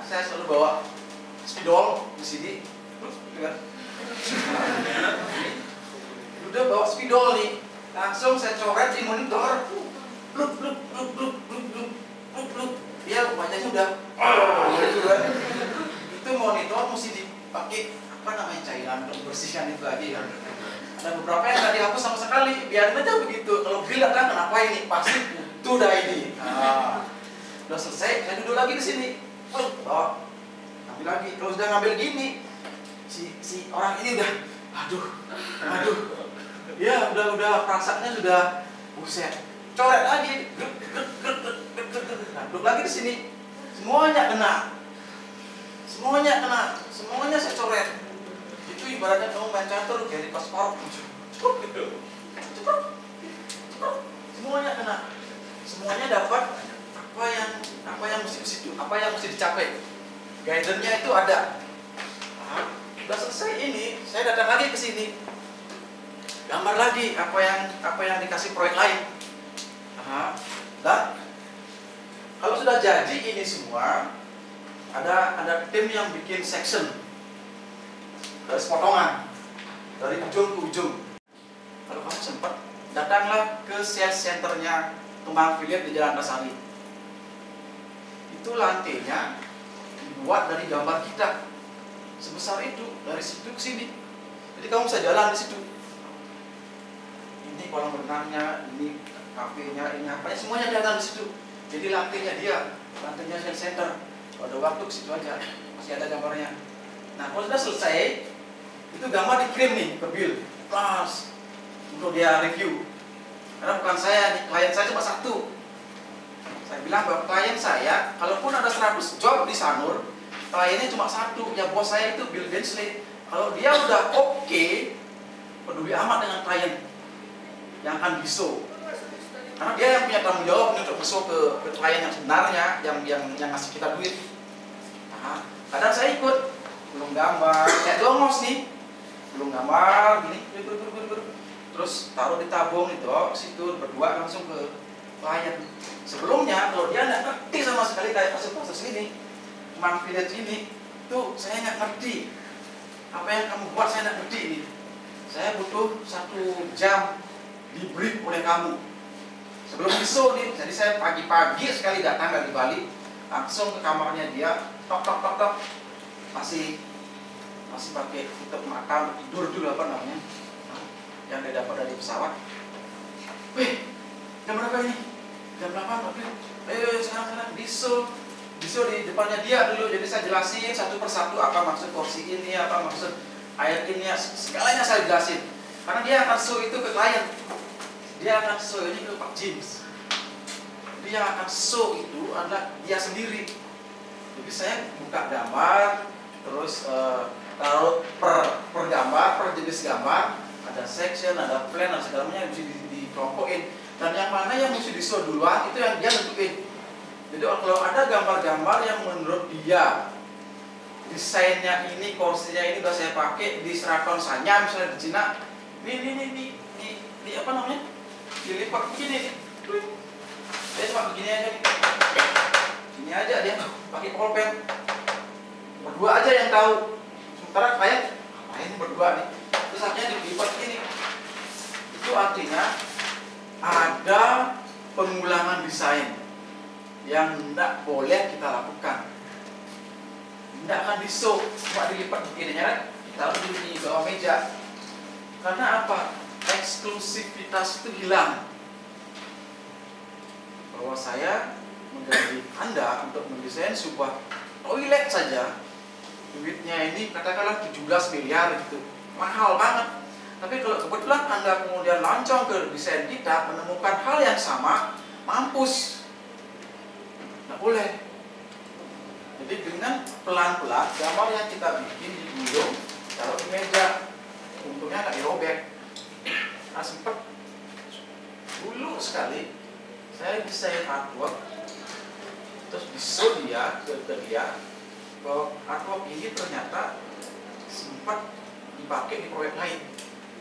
saya selalu bawa spidol di sini, gitu kan? Udah bawa spidol nih, langsung saya coret di monitor, dia wajahnya udah, gitu kan? Itu monitor mesti dipakai apa namanya cairan untuk bersihkan itu lagi kan? Ada beberapa yang nggak dihapus sama sekali, biarin aja begitu. Kalau bilang kan kenapa ini pasti butuh dah ini. Nah, udah selesai, saya duduk lagi di sini, bawa, ambil lagi. Kalau sudah ngambil gini, si orang ini udah, aduh, ya udah perasaannya sudah, buset, coret lagi, duduk lagi di sini, semuanya kena, semuanya saya coret. Itu ibaratnya kamu main catur jadi pas korp, semuanya kena, semuanya dapat apa yang mesti dicapai. Guidance-nya itu ada. Nah, udah selesai ini, saya datang lagi ke sini, gambar lagi apa yang dikasih proyek lain. Nah, dan kalau sudah jadi ini semua, ada tim yang bikin section dari potongan dari ujung ke ujung. Kalau kamu sempat, datanglah ke sales centernya Kembang Philip di Jalan Antasari. Itu lantainya dibuat dari gambar kita sebesar itu, dari situ ke sini. Jadi kamu bisa jalan di situ. Ini kolam renangnya, ini kafenya, ini apa, semuanya jalan di situ. Jadi lantainya sales center. Kalau ada waktu ke situ aja, masih ada gambarnya. Nah, kalau sudah selesai, itu gambar dikirim nih ke Bill, pas untuk dia review. Karena bukan saya, nih, klien saya cuma satu. Saya bilang bahwa klien saya, kalaupun ada 100 job di Sanur, kliennya cuma satu, ya bos saya itu Bill Bensley. Kalau dia udah oke, peduli amat dengan klien yang akan biso. Karena dia yang punya tanggung jawab untuk biso ke klien yang sebenarnya, yang ngasih kita duit. Nah, kadang saya ikut, belum gambar, kayak dongos nih, belum gambar, gini, terus taruh di tabung itu, situ berdua langsung ke klien. Sebelumnya kalau dia nggak ngerti sama sekali kayak proses ini, Kembang Village ini, tuh saya nggak ngerti apa yang kamu buat, saya nggak ngerti ini. Saya butuh 1 jam di brief oleh kamu sebelum besok nih. Jadi saya pagi-pagi sekali datang dari Bali, langsung ke kamarnya dia, tok, masih pakai tutup mata, tidur dulu apa namanya, yang dia dapat dari pesawat. Wih, jam berapa ini? Jam 8 Pak Bill. Ayo sekarang biso di depannya dia dulu. Jadi saya jelasin satu persatu apa maksud kursi ini, apa maksud air ini, segalanya saya jelasin. Karena dia akan show itu ke klien, dia akan show ini ke Pak James. Dia akan show itu adalah dia sendiri. Jadi saya buka gambar, terus taruh per gambar, per jenis gambar, ada section, ada plan, dan segalanya yang mesti dikelompokin. Dan yang mana yang mesti di-show duluan, itu yang dia tentuin. Jadi kalau ada gambar-gambar yang menurut dia desainnya ini, kursinya ini udah saya pakai di Seraton Sanya, misalnya di Cina, ini apa namanya? Dilipat begini nih. Dia cuma begini aja nih. Ini aja dia pakai pulpen. Berdua aja yang tahu. Sementara ini berdua nih. Terus akhirnya dilipat gini. Itu artinya ada pengulangan desain yang tidak boleh kita lakukan. Tidak akan di-show, cuma dilipat begini ya, taruh di bawah meja. Karena apa? Eksklusivitas itu hilang. Bahwa saya menggaji Anda untuk mendesain sebuah toilet saja, duitnya ini katakanlah 17 miliar gitu, mahal banget. Tapi kalau kebetulan Anda kemudian lancong ke desain kita, menemukan hal yang sama, mampus. Nggak boleh. Jadi dengan pelan-pelan gambar yang kita bikin digulung, taruh di meja, untungnya nggak dirobek. Nah sempet dulu sekali saya desain artwork, terus di-show dia ke dia bahwa artwork ini ternyata sempat dipakai di proyek lain.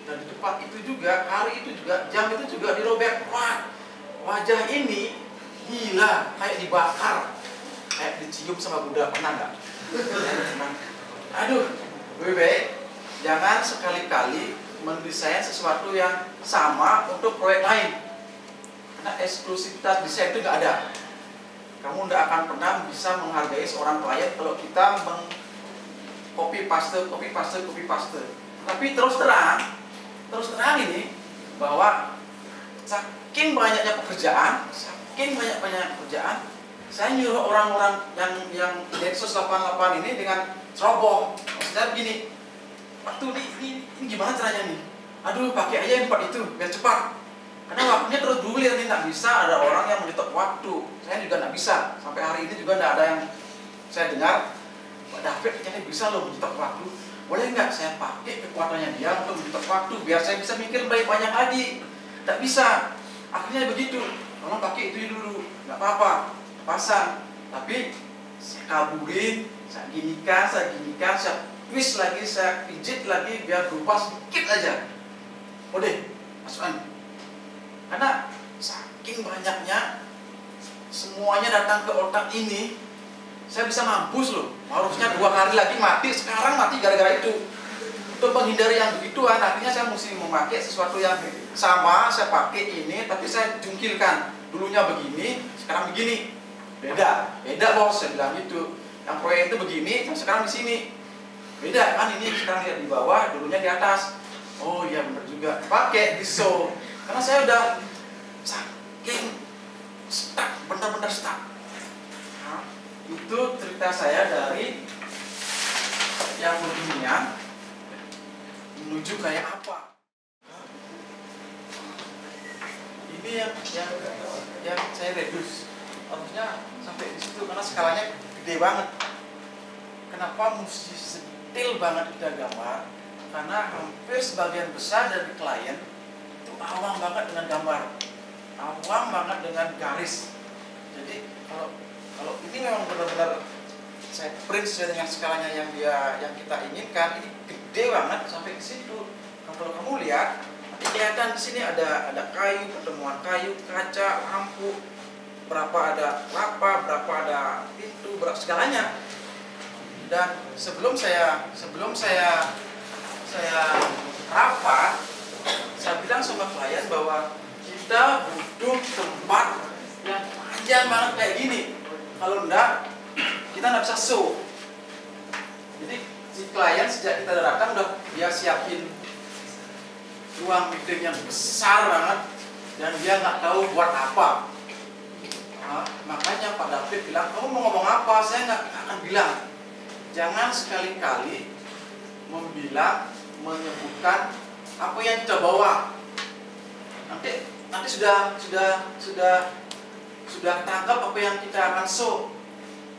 Dan di tempat itu juga, hari itu juga, jam itu juga dirobek. Wah, wajah ini gila, kayak dibakar. kayak dicium sama Buddha, pernah nggak? Aduh, lebih baik jangan sekali-kali mendesain sesuatu yang sama untuk proyek lain. Karena eksklusivitas desain itu nggak ada. Kamu nggak akan pernah bisa menghargai seorang klien kalau kita copy paste. Tapi terus terang ini bahwa saking banyaknya pekerjaan, saya nyuruh orang-orang yang Densus 88 ini dengan ceroboh. Maksudnya begini, waktu ini gimana caranya nih? Aduh, pakai aja yang itu biar cepat. Karena waktunya terus bergulir nih, nggak bisa ada orang yang menyetok waktu. Saya juga nggak bisa. Sampai hari ini juga nggak ada yang saya dengar, Pak David kayaknya bisa loh menyetok waktu. Boleh nggak saya pakai kekuatannya dia untuk menyetok waktu biar saya bisa mikir lebih banyak lagi? Nggak bisa. Akhirnya begitu. Tolong pakai itu dulu, nggak apa-apa, pasang. Tapi saya kaburin, saya ginikan, saya twist lagi, saya pijit lagi biar berubah sedikit aja. Udah, masukan. Karena saking banyaknya semuanya datang ke otak ini, saya bisa mampus loh. Harusnya 2 hari lagi mati, sekarang mati gara-gara itu. Untuk menghindari yang begituan, akhirnya saya mesti memakai sesuatu yang sama. Saya pakai ini, tapi saya jungkilkan. Dulunya begini, sekarang begini. Beda bos, saya bilang gitu. Yang proyek itu begini, yang sekarang di sini. Beda kan, ini sekarang lihat di bawah, dulunya di atas. Oh iya benar juga, pakai di show. Karena saya udah saking stuck, benar-benar stuck. Nah, itu cerita saya dari yang beginian menuju kayak apa. Ini yang saya reduce. Harusnya sampai di situ karena skalanya gede banget. Kenapa mesti detail banget kita gambar? Karena hampir sebagian besar dari klien itu awam banget dengan gambar, awam banget dengan garis. Jadi kalau ini memang benar-benar saya print sesuai dengan skalanya yang kita inginkan, ini gede banget sampai ke situ. Nah, kalau kamu lihat, nanti kelihatan di sini ada kayu, pertemuan kayu, kaca, lampu, berapa ada kelapa, berapa ada pintu, berapa segalanya. Dan sebelum saya rapat, saya bilang sama klien bahwa kita butuh tempat yang panjang banget kayak gini. Kalau enggak, kita nggak bisa show. Jadi si klien sejak kita datang udah dia siapin ruang meeting yang besar banget dan dia nggak tahu buat apa. Nah, makanya Pak David bilang, kamu mau ngomong apa? Saya nggak akan bilang. Jangan sekali-kali menyebutkan apa yang kita bawa. Nanti sudah tangkap apa yang kita akan show.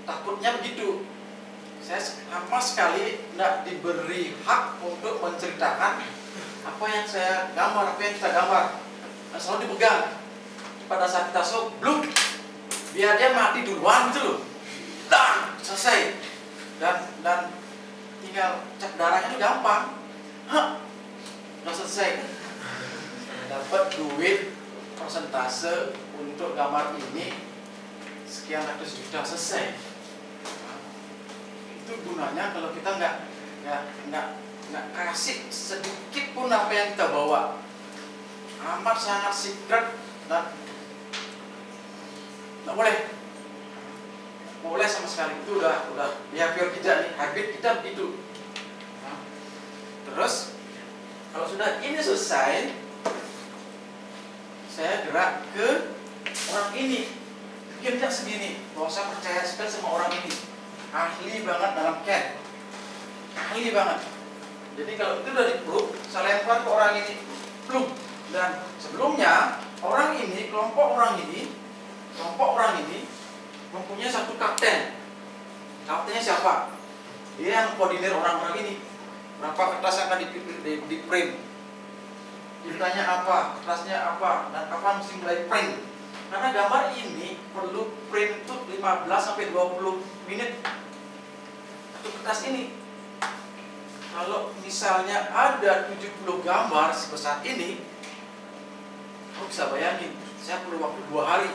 Takutnya begitu. Saya sama sekali tidak diberi hak untuk menceritakan apa yang saya gambar, apa yang kita gambar. Nah, selalu dipegang. Pada saat kita show, bluk, biar dia mati duluan gitu loh. Dan selesai. Dan tinggal cek darahnya itu gampang. Udah selesai. Dapat duit persentase untuk gambar ini sekian ratus juta, selesai. Nah, itu gunanya kalau kita nggak kasih sedikit pun apa yang kita bawa. Amat sangat secret dan nggak boleh sama sekali. Itu udah behavior kita nih, habit kita begitu. Nah, terus kalau sudah ini selesai, saya gerak ke orang ini. Pikirnya segini, bahwa saya percaya sekali sama orang ini, ahli banget dalam CAD, ahli banget. Jadi kalau itu udah di-proof, saya lempar ke orang ini, plug. Dan sebelumnya orang ini, kelompok orang ini mempunyai satu kapten. Kaptennya siapa? Dia yang koordinir orang-orang ini. Berapa kertas yang akan di-print? Ditanya apa, kertasnya apa, dan kapan mesti mulai print. Karena gambar ini perlu print itu 15-20 menit satu kertas ini. Kalau misalnya ada 70 gambar sebesar ini, kamu bisa bayangin, saya perlu waktu 2 hari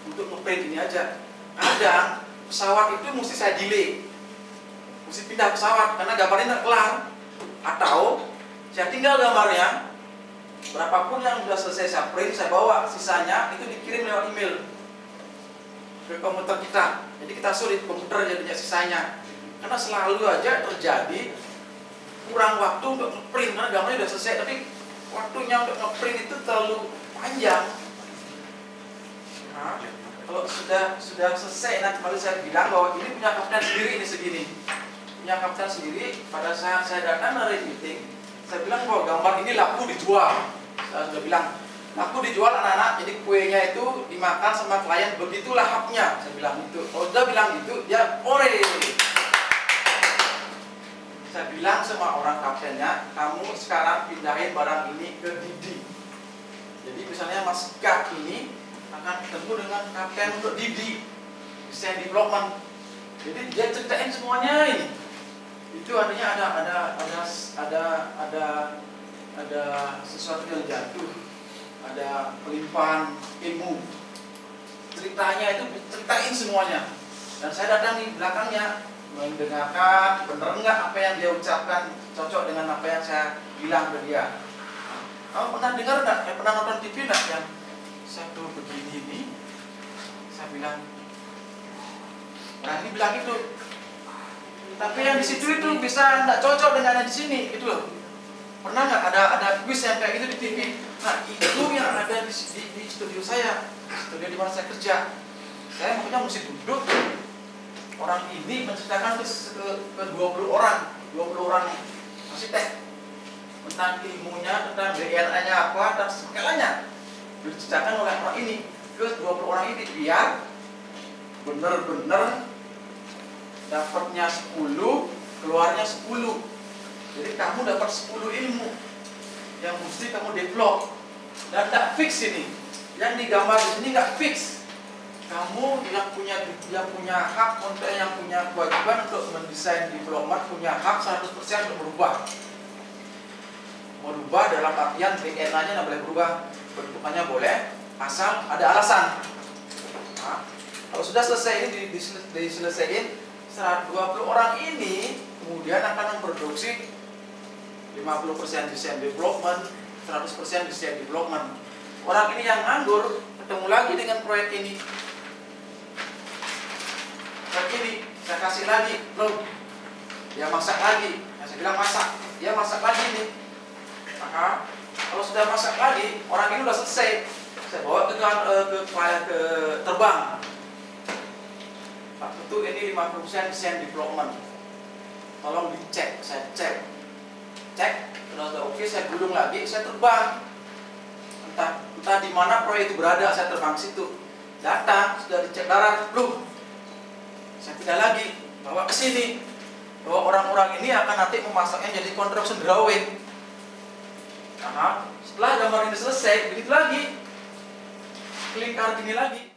untuk ngeprint ini aja. Kadang pesawat itu mesti saya delay, mesti pindah pesawat karena gambarnya nggak kelar, atau saya tinggal gambarnya, berapapun yang sudah selesai saya print, saya bawa, sisanya itu dikirim lewat email ke komputer kita. Jadi kita sulit komputer jadinya sisanya, karena selalu aja terjadi kurang waktu untuk ngeprint karena gambarnya sudah selesai, tapi waktunya untuk ngeprint itu terlalu panjang. Nah, kalau sudah selesai, nanti kembali saya bilang bahwa ini punya kapten sendiri, ini segini, punya kapten sendiri. Pada saat saya datang dari meeting, saya bilang bahwa gambar ini laku dijual. Saya sudah bilang laku dijual anak-anak, jadi kuenya itu dimakan sama klien, begitulah haknya. Saya bilang itu. Kalau sudah bilang gitu, dia ore. Saya bilang sama orang kaptennya, kamu sekarang pindahin barang ini ke Didi. Jadi misalnya Mas Gak ini akan ketemu dengan kapten untuk Didi, desain development. Jadi dia ceritain semuanya ini. Itu artinya ada sesuatu yang jatuh, ada pelimpahan ilmu. Ceritanya itu ceritain semuanya. Dan saya datang di belakangnya, mendengarkan bener nggak apa yang dia ucapkan cocok dengan apa yang saya bilang ke dia. Kamu pernah dengar nggak? Pernah nonton TV nggak yang satu begini ini? Saya bilang, nah ini bilang itu. Tapi yang di situ itu bisa nggak cocok dengan yang di sini, itu loh. Pernah nggak ada quiz yang kayak gitu di TV? Nah itu yang ada di studio saya, studio di mana saya kerja. Saya makanya mesti duduk. Orang ini menceritakan ke 20 orang arsitek tentang ilmunya, tentang BRA-nya apa, dan segalanya diceritakan oleh orang ini ke 20 orang ini, biar benar-benar dapatnya 10, keluarnya 10. Jadi kamu dapat 10 ilmu yang mesti kamu develop, dan tidak fix ini. Yang digambar di sini nggak fix. Kamu yang punya hak, untuk yang punya kewajiban untuk mendesain development, punya hak 100% untuk merubah dalam artian DNA-nya nggak boleh berubah, bentukannya boleh, asal ada alasan. Nah, kalau sudah selesai ini diselesaikan, 120 orang ini kemudian akan memproduksi 50% desain development, 100% desain development. Orang ini yang nganggur ketemu lagi dengan proyek ini. Ini saya kasih lagi, loh, dia masak lagi. Saya bilang masak, dia masak lagi nih. Maka kalau sudah masak lagi, orang ini udah selesai. Saya bawa ke terbang. Pak itu ini 50% desain development. Tolong dicek, saya cek, kalau sudah oke, saya gulung lagi, saya terbang. Entah di mana proyek itu berada, saya terbang situ. Datang, sudah dicek darat, loh. Saya pindah lagi, bawa ke sini, bahwa orang-orang ini akan nanti memasaknya jadi construction drawing. Nah, setelah gambar ini selesai, begitu lagi, lingkar gini lagi.